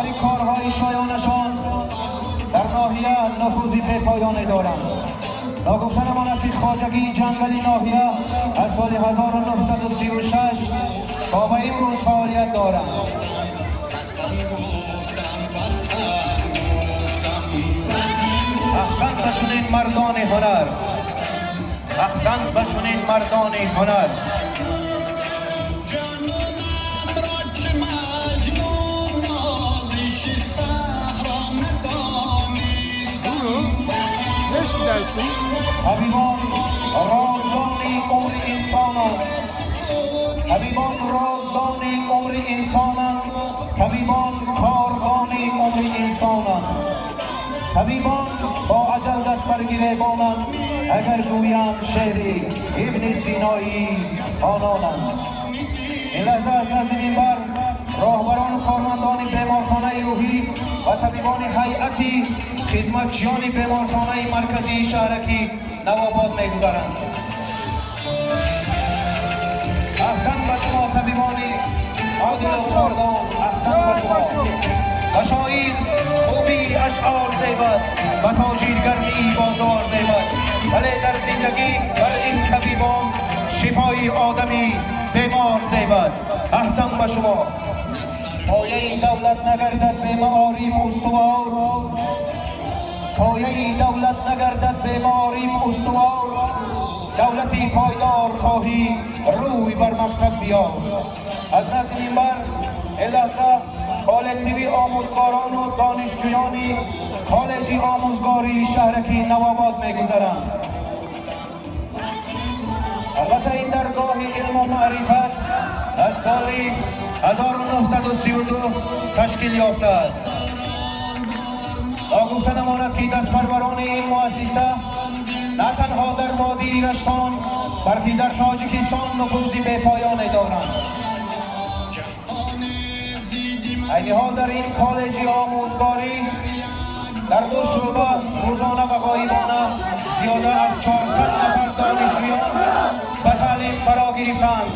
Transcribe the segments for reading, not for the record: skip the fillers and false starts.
ولی کارهای شایانشان در ناحیه نفوذی به پایان دارند. ناگفتن امانت خواجگی جنگلی ناحیه از سال 1936 تا به امروز فعالیت دارند. احسن به چنین مردان هنر، احسن به چنین مردان هنر. حبیبان رازدانی عمر انسانند، حبیبان رازدانی عمر انسانند، حبیبان کاروانی عمر انسانند. حبیبان با اجل دست برگیره با من اگر گویم شعری ابن سینایی آنانند. این لحظه از نزد منبر راهبران کارمندان بیمارخانه روحی و طبیبان هیئتی خدمتچیان بیمارخانه مرکزی شهرکی نوآباد می‌گذارند. احسن به شما طبیبان عادل و مردان، احسن به شما. و شاعر خوبی اشعار زیبد و تاجیرگری بازار زیبد، ولی در زندگی بر این طبیبان شفای آدمی بیمار زیبد. احسن به شما. پایه دولت نگردد به معارف استوار، پایه دولت نگردد به معارف استوار. دولتی پایدار خواهی روی بر مکتب بیار. از نزد منبر الهزه کالکتیوی آموزگاران و دانشجویانی کالجی آموزگاری شهرکی نوآباد می‌گذرند. البته این درگاه علم و معرفت از سال 1932 تشکیل یافته است. ناگفته نماند که دست پروران این مؤسسه نه تنها در وادی رشتان بلکه در تاجیکستان نفوذی به پایان دارند. عین حال در این کالج آموزگاری در دو شعبه روزانه و غایبانه زیاده از 400 نفر دانشجویان به تعلیم فرا گرفتند.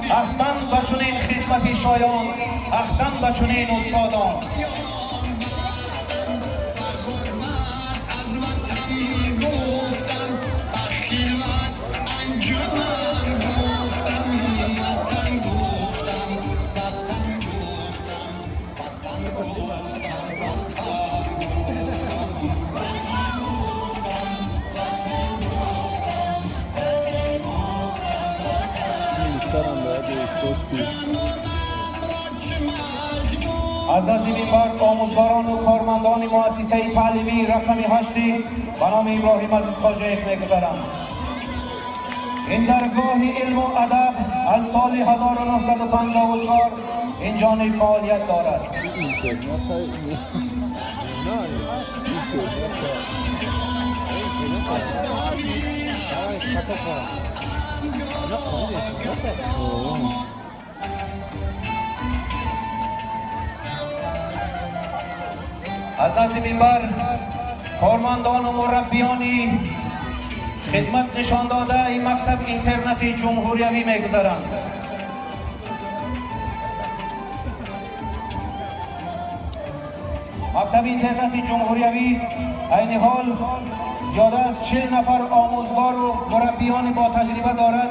احسن به چنین خدمت شایان، احسن به چنین استادان. از نزد منبر آموزگاران و کارمندان مؤسسه تعلیمی رقم 8 به نام ابراهیم عزیز خواجه می‌گذارم. این درگاه علم و ادب از سال 1954 این جانب فعالیت دارد. از نزد منبر کارمندان و مربیانی خدمت نشان داده این مکتب اینترنتی جمهوریوی می‌گذارند. مکتب اینترنتی جمهوریوی عین حال زیاده از 40 نفر آموزگار و مربیان با تجربه دارد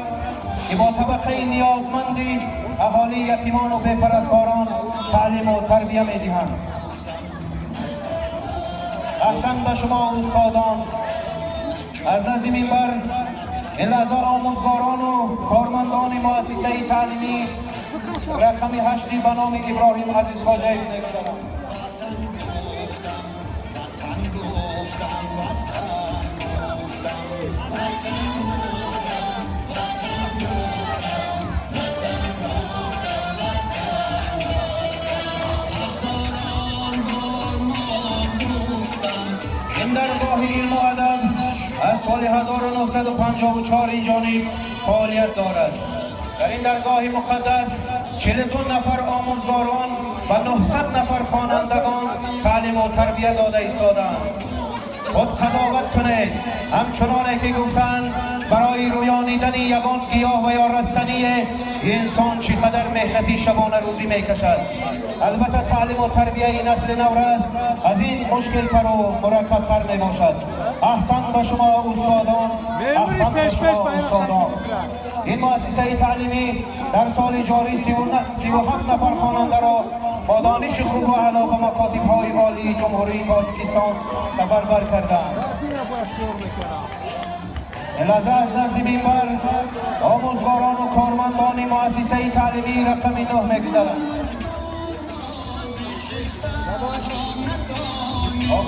که با طبقه نیازمندی اهالی یتیمان و بی‌پرستاران تعلیم و تربیه می‌دهند. احسن به شما استادان. از نزد منبر این لحظه آموزگاران و کارمندان مؤسسه تعلیمی رقم 8 به نام ابراهیم عزیز خواجه می‌گذارم. این درگاه علم و ادب از سال 1954 این جانب فعالیت دارد. در این درگاه مقدس 42 نفر آموزگاران و 900 نفر خوانندگان تعلیم و تربیت داده ایستادند. خود قضاوت کنید. همچنانه که گفتند برای رویانیدن یگان گیاه و یا رستنی انسان چقدر مهنتی شبانه روزی میکشد. البته تعلیم و تربیه این نسل نورست از این مشکل تر و مرکب تر می باشد. احسان به شما استادان، احسان به شما استادان. این مؤسسه تعلیمی در سال جاری 37 نفر خواننده را با دانش خوب و اعلی به مکاتب‌های عالی جمهوری تاجیکستان سفربر کردند. لحظه از نزد منبر آموزگاران و کارمندان مؤسسه تعلیمی رقم 9 می‌گذرند.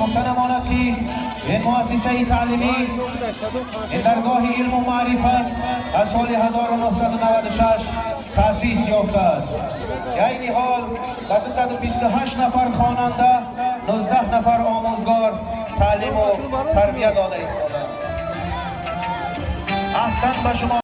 گفته نماند که این مؤسسه تعلیمی این درگاه علم و معرفت از سال 1996 تأسیس یافته است. این حال به 228 نفر خواننده، 19 نفر آموزگار تعلیم و تربیت داده است. احسن به شما.